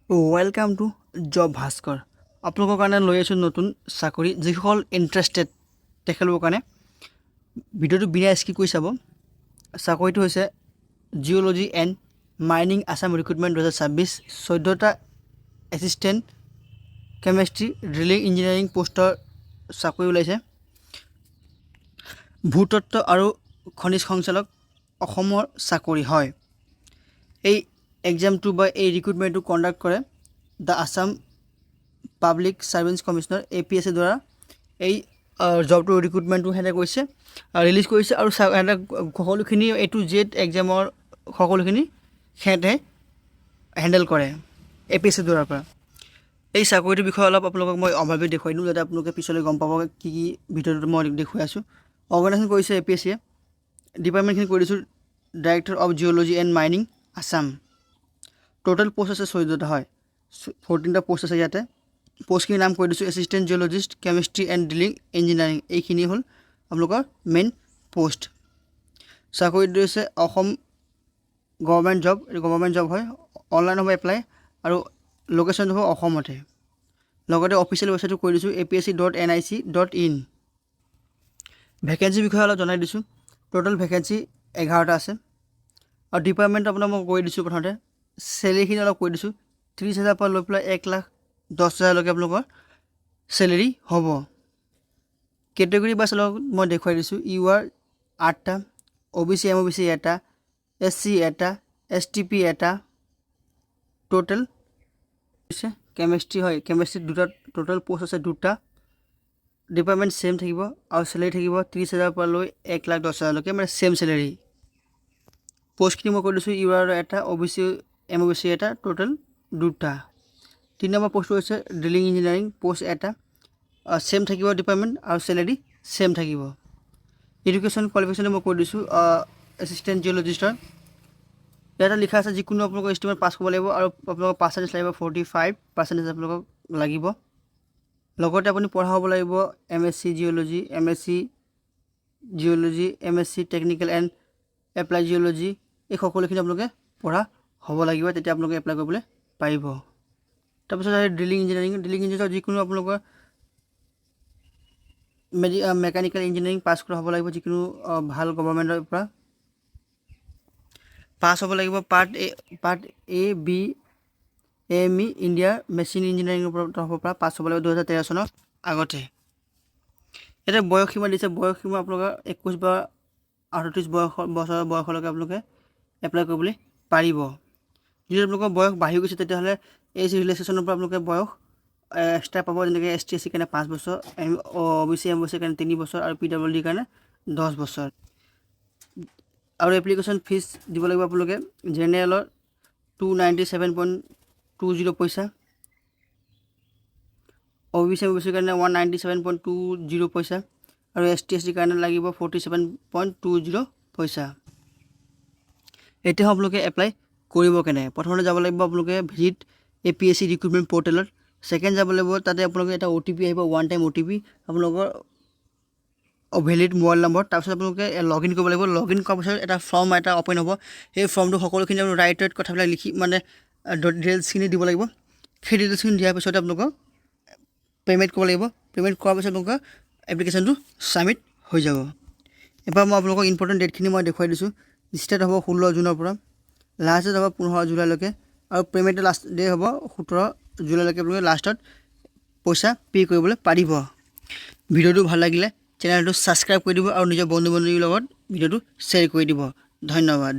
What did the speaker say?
Welcome to job Bhaskar আপোনালোকৰ কাৰণে লৈ আছোঁ নতুন চাকৰি যিসকল ইণ্টাৰেষ্টেড তেখেতলোকৰ কাৰণে ভিডিঅ'টো বিনা স্কিপ কৰি চাব। চাকৰিটো হৈছে geology and mining Assam recruitment 2026 14টা এছিষ্টেণ্ট কেমেষ্ট্ৰি ড্ৰিলিং ইঞ্জিনিয়াৰিং পোষ্টৰ চাকৰি ওলাইছে। ভূতত্ত্ব আৰু খনিজ সঞ্চালক অসমৰ চাকৰি হয়। এই এক্সামটো বা এই ৰিক্ৰুটমেণ্টটো কণ্ডাক্ট কৰে the Assam public service commissioner APSC দ্বাৰা। এই জবটো ৰিক্ৰুটমেণ্টটো সিহঁতে কৰিছে ৰিলিজ কৰিছে আৰু সিহঁতে সকলোখিনি A to Z এক্সামৰ সকলোখিনি সিহঁতে হেণ্ডেল কৰে APSC দ্বাৰাৰ পৰা। এই চাকৰিটোৰ বিষয়ে অলপ আপোনালোকক মই অভাৱী দেখুৱাই দিওঁ যাতে আপোনালোকে পিছলৈ গম পাব কি কি ভিডিঅ'টো মই দেখুৱাই আছোঁ। অৰ্গেনাইজেশ্যন কৰিছে APSCয়ে। ডিপাৰ্টমেণ্টখিনি কৰি দিছোঁ director of geology and mining Assam. Total post আছে 14টা হয়, 14টা পোষ্ট আছে ইয়াতে। পোষ্টখিনিৰ নাম কৈ দিছোঁ assistant geologist chemistry and drilling engineering. এইখিনি হ'ল আপোনালোকৰ মেইন পোষ্ট। চাকৰিটো হৈছে অসম গভৰ্ণমেণ্ট জব, এইটো গভৰ্ণমেণ্ট জব হয়। অনলাইন হ'ব এপ্লাই আৰু লোকেশ্যনটো হ'ব অসমতে। লগতে অফিচিয়েল ৱেবছাইটটো কৈ দিছোঁ apsc.nic.in। ভেকেঞ্চিৰ বিষয়ে অলপ জনাই দিছোঁ। টোটেল ভেকেঞ্চি 11টা আছে আৰু ডিপাৰ্টমেণ্ট আপোনাক মই কৈ দিছোঁ প্ৰথমতে। চেলেৰিখিনি অলপ কৈ দিছোঁ 30,000 পৰা লৈ পেলাই 1,10,000লৈকে আপোনালোকৰ চেলেৰি হ'ব। কেটেগৰী বাছ অলপ মই দেখুৱাই দিছোঁ। UR 8টা, OBC MOBC এটা, SC এটা, STP এটা। টোটেল কেমেষ্ট্ৰি হয়, কেমেষ্ট্ৰিত দুটা টোটেল পোষ্ট আছে 2টা। ডিপাৰ্টমেণ্ট ছেম থাকিব আৰু চেলেৰি থাকিব 30,000 পৰা লৈ 1,10,000লৈকে, মানে ছেম চেলেৰি। পোষ্টখিনি মই কৈ দিছোঁ UR এটা, OBC MOBC এটা, টোটেল 2টা। 3 নম্বৰ পোষ্টটো হৈছে ড্ৰিলিং ইঞ্জিনিয়াৰিং পোষ্ট এটা, ছেম থাকিব ডিপাৰ্টমেণ্ট আৰু চেলেৰি ছেম থাকিব। এডুকেশ্যন কোৱালিফিকেশ্যনটো মই কৈ দিছোঁ এছিষ্টেণ্ট জিঅ'লজিষ্টৰ। ইয়াতে লিখা আছে যিকোনো আপোনালোকৰ এষ্টিমেট পাছ কৰিব লাগিব আৰু আপোনালোকৰ পাৰ্চেণ্টেজ লাগিব 45% আপোনালোকক লাগিব। লগতে আপুনি পঢ়া হ'ব লাগিব MSc geology, MSc geology, MSc technical and apply geology. এই সকলোখিনি আপোনালোকে পঢ়া হ'ব লাগিব, তেতিয়া আপোনালোকে এপ্লাই কৰিবলৈ পাৰিব। তাৰপিছত ড্ৰিলিং ইঞ্জিনিয়াৰিং যিকোনো আপোনালোকৰ মেকানিকেল ইঞ্জিনিয়াৰিং পাছ কৰা হ'ব লাগিব, যিকোনো ভাল গভৰ্ণমেণ্টৰ পৰা পাছ হ'ব লাগিব। পাৰ্ট A, B, AME ইণ্ডিয়াৰ মেচিন ইঞ্জিনিয়াৰিঙৰ তৰফৰ পৰা পাছ হ'ব লাগিব 2013 চনৰ আগতে। এতিয়া বয়সসীমা দিছে, বয়সসীমা আপোনালোকৰ 21 বা 38 বছৰ বয়সলৈকে আপোনালোকে এপ্লাই কৰিবলৈ পাৰিব। যদি আপোনালোকৰ বয়স বাঢ়ি গৈছে তেতিয়াহ'লে এজ ৰিলেক্সেশ্যনৰ পৰা আপোনালোকে বয়স এক্সট্ৰা পাব, যেনেকৈ ST SC কাৰণে 5 বছৰ, OBC MOBC কাৰণে 3 বছৰ আৰু PWD কাৰণে 10 বছৰ। আৰু এপ্লিকেশ্যন ফিজ দিব লাগিব আপোনালোকে। জেনেৰেলৰ 297.20 পইচা, OBC MOBC কাৰণে 197.20 পইচা আৰু ST SC কাৰণে লাগিব 47.20 পইচা। এতিয়া আপোনালোকে এপ্লাই কৰিব কেনে? প্ৰথমতে যাব লাগিব আপোনালোকে ভিজিট APSC ৰিক্ৰুটমেণ্ট পৰ্টেলত। ছেকেণ্ড যাব লাগিব, তাতে আপোনালোকে এটা OTP আহিব, ওৱান টাইম OTP আপোনালোকৰ ভেলিড মোবাইল নম্বৰ। তাৰপিছত আপোনালোকে লগ ইন কৰিব লাগিব। লগ ইন কৰাৰ পিছত এটা ফৰ্ম এটা অ'পেন হ'ব। সেই ফৰ্মটো সকলোখিনি ৰাইট কথাবিলাক লিখি মানে ডিটেইলছখিনি দিব লাগিব। সেই ডিটেইলছখিনি দিয়াৰ পিছত আপোনালোকৰ পে'মেণ্ট কৰিব লাগিব। পে'মেণ্ট কৰাৰ পিছত আপোনালোকৰ এপ্লিকেশ্যনটো ছাবমিট হৈ যাব। এবাৰ মই আপোনালোকক ইম্পৰ্টেণ্ট ডেটখিনি মই দেখুৱাই দিছোঁ। ষ্টাৰ্ট হ'ব 16 জুনৰ পৰা, লাষ্ট ডেট হ'ব 15 জুলাইলৈকে আৰু পে'মেণ্টৰ লাষ্ট ডে হ'ব 17 জুলাইলৈকে। আপোনালোকে লাষ্টত পইচা পে' কৰিবলৈ পাৰিব। ভিডিঅ'টো ভাল লাগিলে চেনেলটো ছাবস্ক্ৰাইব কৰি দিব আৰু নিজৰ বন্ধু বান্ধৱীৰ লগত ভিডিঅ'টো শ্বেয়াৰ কৰি দিব। ধন্যবাদ।